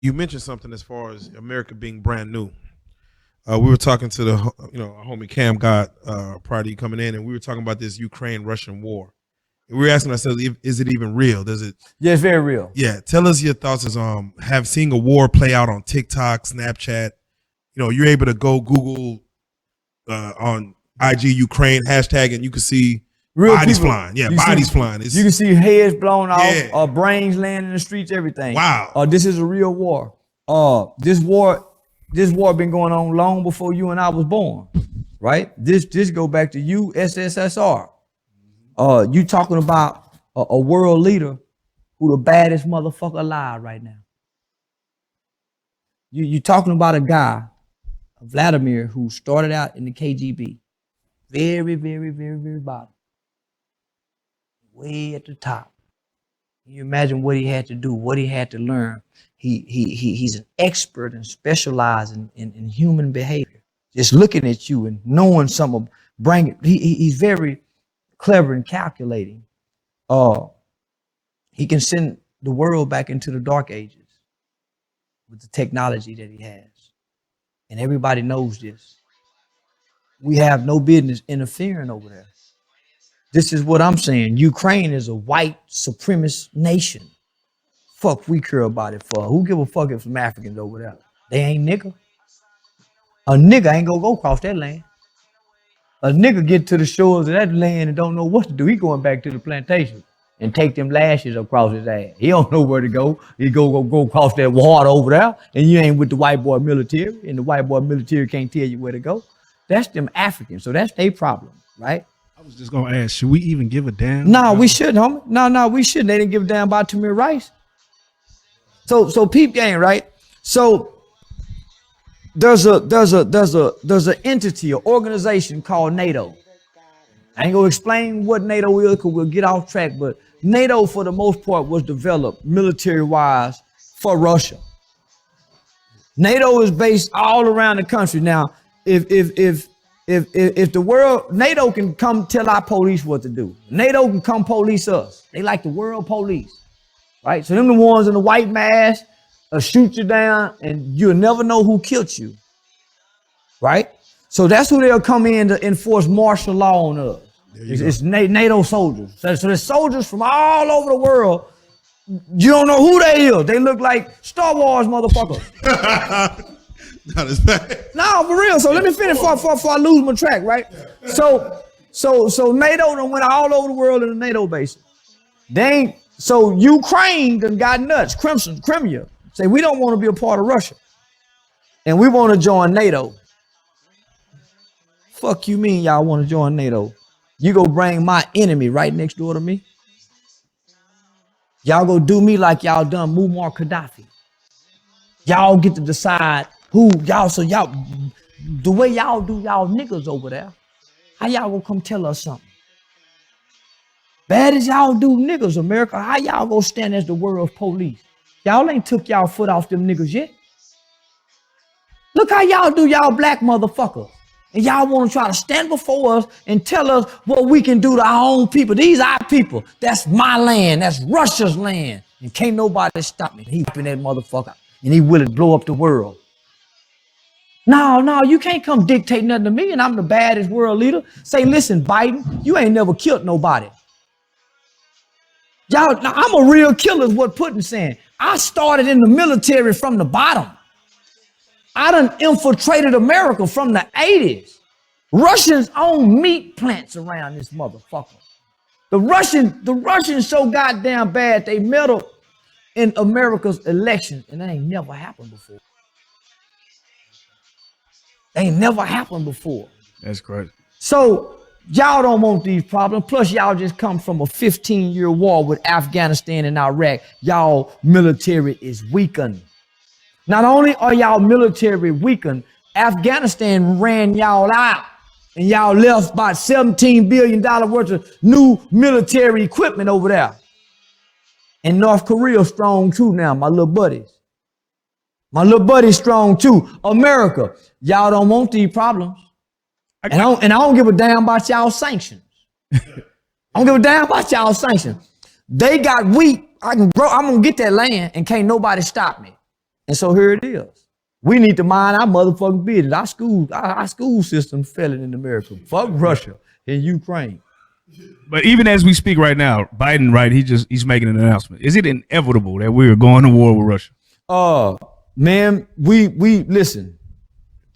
you mentioned something as far as America being brand new. We were talking to our homie Cam God prior to you coming in, and we were talking about this Ukraine-Russian war. And we were asking ourselves, is it even real? Does it? Yeah, it's very real. Yeah, tell us your thoughts as have seen a war play out on TikTok, Snapchat. You're able to go Google on IG Ukraine hashtag, and you can see Real bodies people, flying. Yeah, bodies flying. You can see heads blown off, Yeah. brains laying in the streets, everything. Wow. This is a real war. This war been going on long before you and I was born, right? This go back to USSR. You talking about a world leader who the baddest motherfucker alive right now. You talking about a guy, Vladimir, who started out in the KGB, very, very, very, very bottom, way at the top. You imagine what he had to do, what he had to learn. He's an expert and specialized in human behavior. Just looking at you and knowing something, he's very clever and calculating. He can send the world back into the dark ages with the technology that he has. And everybody knows this. We have no business interfering over there. This is what I'm saying. Ukraine is a white supremacist nation. Fuck we care about it for. Who give a fuck if some Africans over there? They ain't nigga. A nigga ain't gonna go across that land. A nigga get to the shores of that land and don't know what to do. He going back to the plantation and take them lashes across his ass. He don't know where to go. He go across that water over there, and you ain't with the white boy military, and the white boy military can't tell you where to go. That's them Africans, so that's their problem, right? I was just gonna ask, should we even give a damn? No, we shouldn't, homie. No, we shouldn't. They didn't give a damn about Tamir Rice. So peep game, right? So there's an entity, an organization called NATO. I ain't gonna explain what NATO is because we'll get off track, but NATO for the most part was developed military-wise for Russia. NATO is based all around the country. Now, if the world, NATO can come tell our police what to do. NATO can come police us. They like the world police, right? So them the ones in the white mask shoot you down and you'll never know who killed you, right? So that's who they'll come in to enforce martial law on us. It's NATO soldiers. So there's soldiers from all over the world. You don't know who they is. They look like Star Wars motherfuckers. Not as bad. No, for real. So let me finish before I lose my track, right? So NATO done went all over the world in the NATO base. So Ukraine done got nuts. Crimea. Say we don't want to be a part of Russia. And we want to join NATO. Fuck you mean y'all want to join NATO? You go bring my enemy right next door to me. Y'all go do me like y'all done Muammar Gaddafi. Y'all get to decide who y'all, so y'all, the way y'all do y'all niggas over there, how y'all gonna come tell us something? Bad as y'all do niggas, America, how y'all gonna stand as the world's police? Y'all ain't took y'all foot off them niggas yet. Look how y'all do y'all black motherfuckers. And y'all want to try to stand before us and tell us what we can do to our own people. These are our people. That's my land. That's Russia's land. And can't nobody stop me. He in that motherfucker. And he willing to blow up the world. No, you can't come dictate nothing to me. And I'm the baddest world leader. Say, listen, Biden, you ain't never killed nobody. Y'all, now I'm a real killer is what Putin's saying. I started in the military from the bottom. I done infiltrated America from the 80s. Russians own meat plants around this motherfucker. The Russians so goddamn bad they meddled in America's elections, and that ain't never happened before. Ain't never happened before. That's great. So y'all don't want these problems. Plus, y'all just come from a 15-year war with Afghanistan and Iraq. Y'all military is weakened. Not only are y'all military weakened, Afghanistan ran y'all out and y'all left about $17 billion worth of new military equipment over there. And North Korea strong too now, my little buddies. My little buddy's strong too. America, y'all don't want these problems. And I don't give a damn about y'all sanctions. I don't give a damn about y'all sanctions. They got weak. I'm gonna get that land and can't nobody stop me. And so here it is. We need to mind our motherfucking business. Our school system failing in America. Fuck Russia and Ukraine. But even as we speak right now, Biden, right, he's making an announcement. Is it inevitable that we are going to war with Russia? Man, we listen.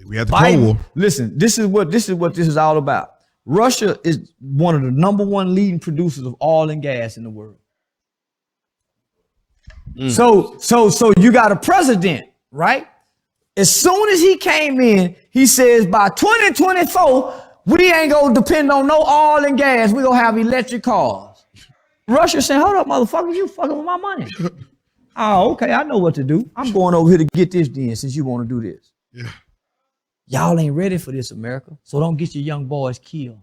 We had the Cold War. Listen, this is what this is all about. Russia is one of the number one leading producers of oil and gas in the world. So you got a president, right? As soon as he came in, he says by 2024, we ain't gonna depend on no oil and gas. We're gonna have electric cars. Russia saying, hold up, motherfucker, you fucking with my money. Oh, okay, I know what to do. I'm going over here to get this then since you want to do this. Yeah. Y'all ain't ready for this, America. So don't get your young boys killed.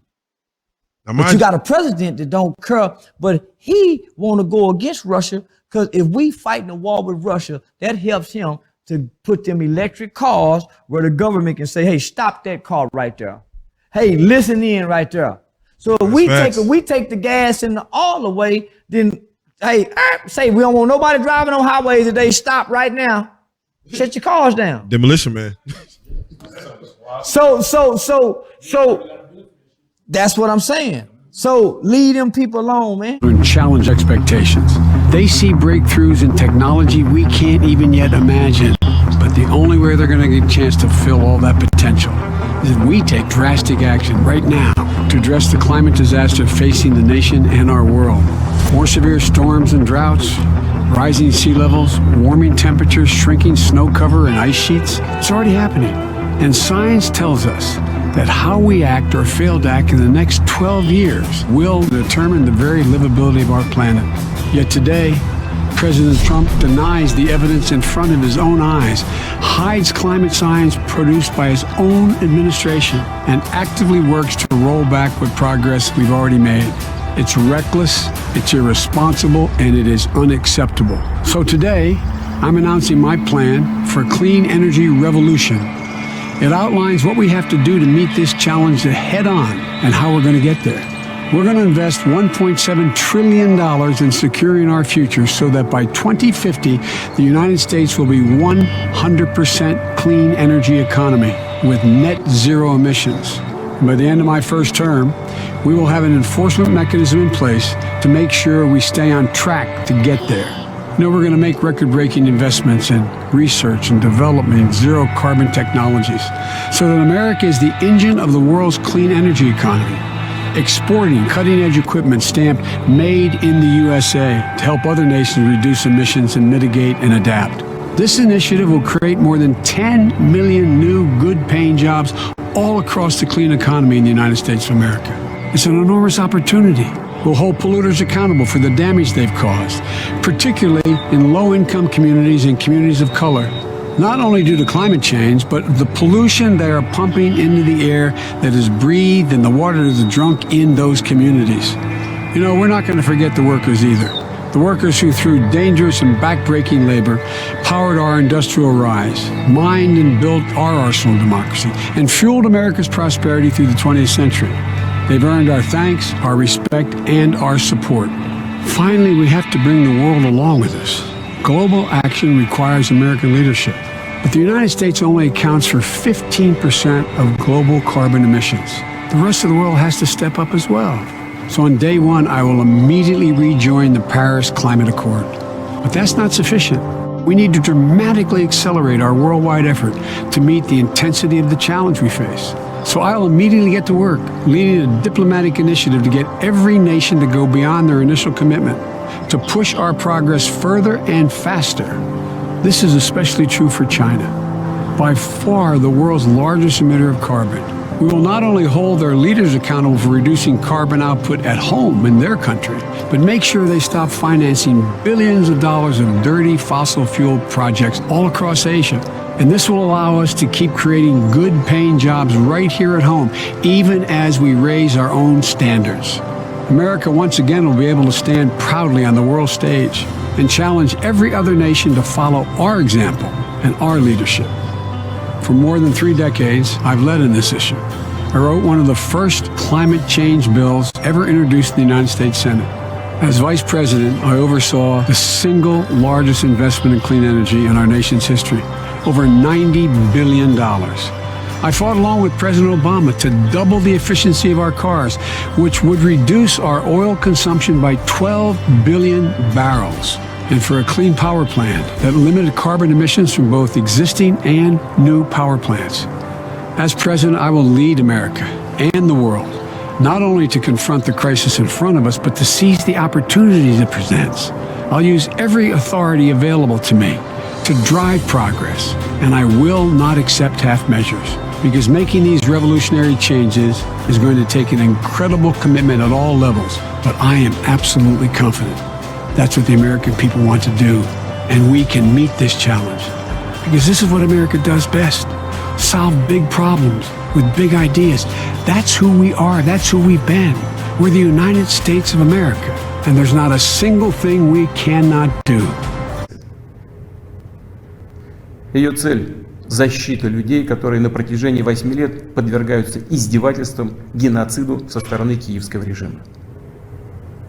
Now, But you got a president that don't care, but he want to go against Russia because if we fighting a war with Russia, that helps him to put them electric cars where the government can say, hey, stop that car right there. Hey, listen in right there. So if we take the gas and the oil away, then hey, say we don't want nobody driving on highways today. Stop right now. Shut your cars down. Demolition Man. So that's what I'm saying. So leave them people alone, man. And challenge expectations. They see breakthroughs in technology we can't even yet imagine. But the only way they're going to get a chance to fill all that potential is if we take drastic action right now to address the climate disaster facing the nation and our world. More severe storms and droughts, rising sea levels, warming temperatures, shrinking snow cover and ice sheets. It's already happening. And science tells us that how we act or fail to act in the next 12 years will determine the very livability of our planet. Yet today, President Trump denies the evidence in front of his own eyes, hides climate science produced by his own administration, and actively works to roll back what progress we've already made. It's reckless, it's irresponsible, and it is unacceptable. So today, I'm announcing my plan for a clean energy revolution. It outlines what we have to do to meet this challenge head on and how we're going to get there. We're going to invest $1.7 trillion in securing our future so that by 2050, the United States will be 100% clean energy economy with net zero emissions. And by the end of my first term, we will have an enforcement mechanism in place to make sure we stay on track to get there. You know, we're going to make record-breaking investments in research and development in zero-carbon technologies so that America is the engine of the world's clean energy economy, exporting cutting-edge equipment stamped Made in the USA to help other nations reduce emissions and mitigate and adapt. This initiative will create more than 10 million new good-paying jobs all across the clean economy in the United States of America. It's an enormous opportunity. We'll hold polluters accountable for the damage they've caused, particularly in low-income communities and communities of color, not only due to climate change, but the pollution they are pumping into the air that is breathed and the water that is drunk in those communities. You know, we're not going to forget the workers either. The workers who, through dangerous and backbreaking labor, powered our industrial rise, mined and built our arsenal of democracy, and fueled America's prosperity through the 20th century. They've earned our thanks, our respect, and our support. Finally, we have to bring the world along with us. Global action requires American leadership, but the United States only accounts for 15% of global carbon emissions. The rest of the world has to step up as well. So on day one, I will immediately rejoin the Paris Climate Accord. But that's not sufficient. We need to dramatically accelerate our worldwide effort to meet the intensity of the challenge we face. So I'll immediately get to work, leading a diplomatic initiative to get every nation to go beyond their initial commitment, to push our progress further and faster. This is especially true for China, by far the world's largest emitter of carbon. We will not only hold their leaders accountable for reducing carbon output at home in their country, but make sure they stop financing billions of dollars of dirty fossil fuel projects all across Asia. And this will allow us to keep creating good-paying jobs right here at home, even as we raise our own standards. America once again will be able to stand proudly on the world stage and challenge every other nation to follow our example and our leadership. For more than 3 decades, I've led in this issue. I wrote one of the first climate change bills ever introduced in the United States Senate. As Vice President, I oversaw the single largest investment in clean energy in our nation's history, over $90 billion. I fought along with President Obama to double the efficiency of our cars, which would reduce our oil consumption by 12 billion barrels, and for a clean power plant that limited carbon emissions from both existing and new power plants. As President, I will lead America and the world, not only to confront the crisis in front of us, but to seize the opportunities it presents. I'll use every authority available to me to drive progress, and I will not accept half measures, because making these revolutionary changes is going to take an incredible commitment at all levels, but I am absolutely confident that's what the American people want to do, and we can meet this challenge, because this is what America does best: solve big problems with big ideas. That's who we are. That's who we've been. We're the United States of America, and there's not a single thing we cannot do. Ее цель – защита людей, которые на протяжении 8 лет подвергаются издевательствам, геноциду со стороны киевского режима.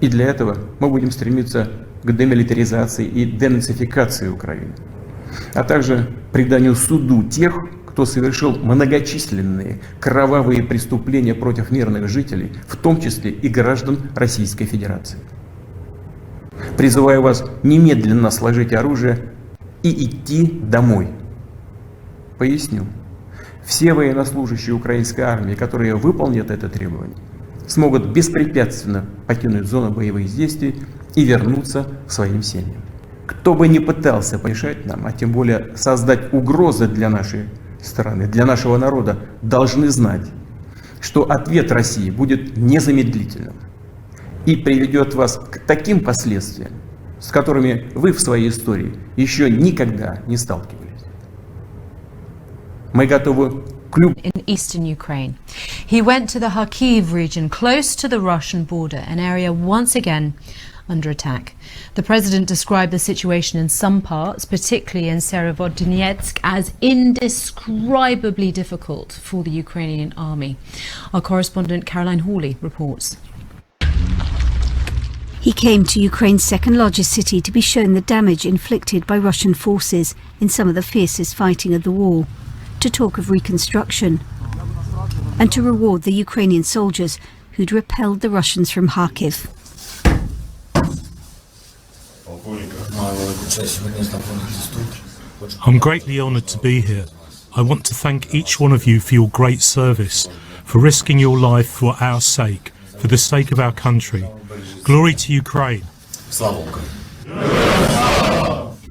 И для этого мы будем стремиться к демилитаризации и денацификации Украины, а также преданию суду тех, кто совершил многочисленные кровавые преступления против мирных жителей, в том числе и граждан Российской Федерации. Призываю вас немедленно сложить оружие и идти домой. Поясню. Все военнослужащие украинской армии, которые выполнят это требование, смогут беспрепятственно покинуть зону боевых действий и вернуться к своим семьям. Кто бы ни пытался помешать нам, а тем более создать угрозы для нашей страны, для нашего народа, должны знать, что ответ России будет незамедлительным и приведет вас к таким последствиям, с которыми вы в своей истории еще никогда не сталкивались. Мы готовы к in eastern Ukraine. He went to the Kharkiv region close to the Russian border, an area once again under attack. The president described the situation in some parts, particularly in Severodonetsk, as indescribably difficult for the Ukrainian army. Our correspondent Caroline Hawley reports. He came to Ukraine's second largest city to be shown the damage inflicted by Russian forces in some of the fiercest fighting of the war, to talk of reconstruction, and to reward the Ukrainian soldiers who'd repelled the Russians from Kharkiv. I'm greatly honoured to be here. I want to thank each one of you for your great service, for risking your life for our sake, for the sake of our country. Glory to Ukraine.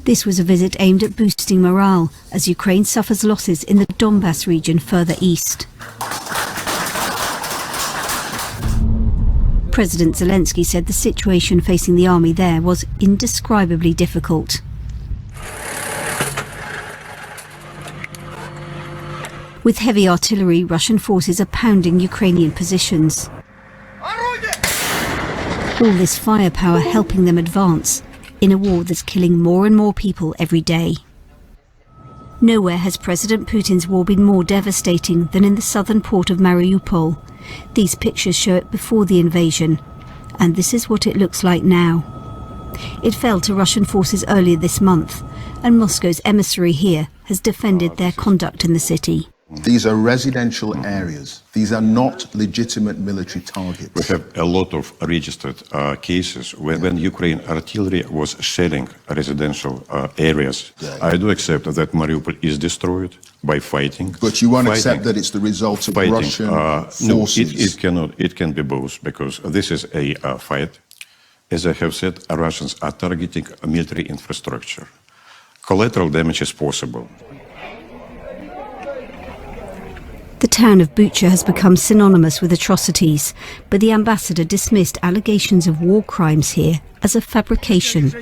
This was a visit aimed at boosting morale as Ukraine suffers losses in the Donbass region further east. President Zelensky said the situation facing the army there was indescribably difficult. With heavy artillery, Russian forces are pounding Ukrainian positions. All this firepower helping them advance in a war that's killing more and more people every day. Nowhere has President Putin's war been more devastating than in the southern port of Mariupol. These pictures show it before the invasion, and this is what it looks like now. It fell to Russian forces earlier this month, and Moscow's emissary here has defended their conduct in the city. These are residential areas. These are not legitimate military targets. We have a lot of registered cases when Ukraine artillery was shelling residential areas. Yeah. I do accept that Mariupol is destroyed by fighting. But you won't accept that it's the result of Russian forces? No, it can be both, because this is a fight. As I have said, Russians are targeting military infrastructure. Collateral damage is possible. The town of Bucha has become synonymous with atrocities, but the ambassador dismissed allegations of war crimes here as a fabrication.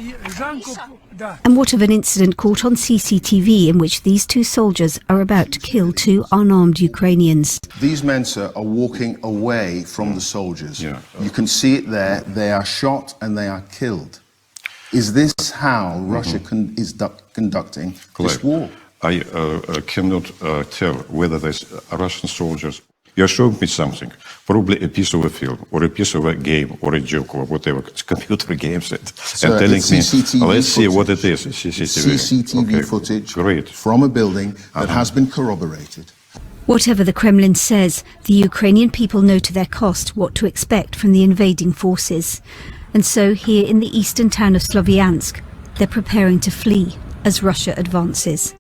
And what of an incident caught on CCTV in which these two soldiers are about to kill two unarmed Ukrainians? These men, sir, are walking away from the soldiers. Yeah. You can see it there. They are shot and they are killed. Is this how Russia is conducting this war? I cannot tell whether these Russian soldiers You're showing me something, probably a piece of a film or a piece of a game or a joke or whatever, it's computer games, and telling it's me, CCTV let's see what it footage. is. CCTV, CCTV footage Great. from a building that has been corroborated. Whatever the Kremlin says, the Ukrainian people know to their cost what to expect from the invading forces. And so here in the eastern town of Sloviansk, they're preparing to flee as Russia advances.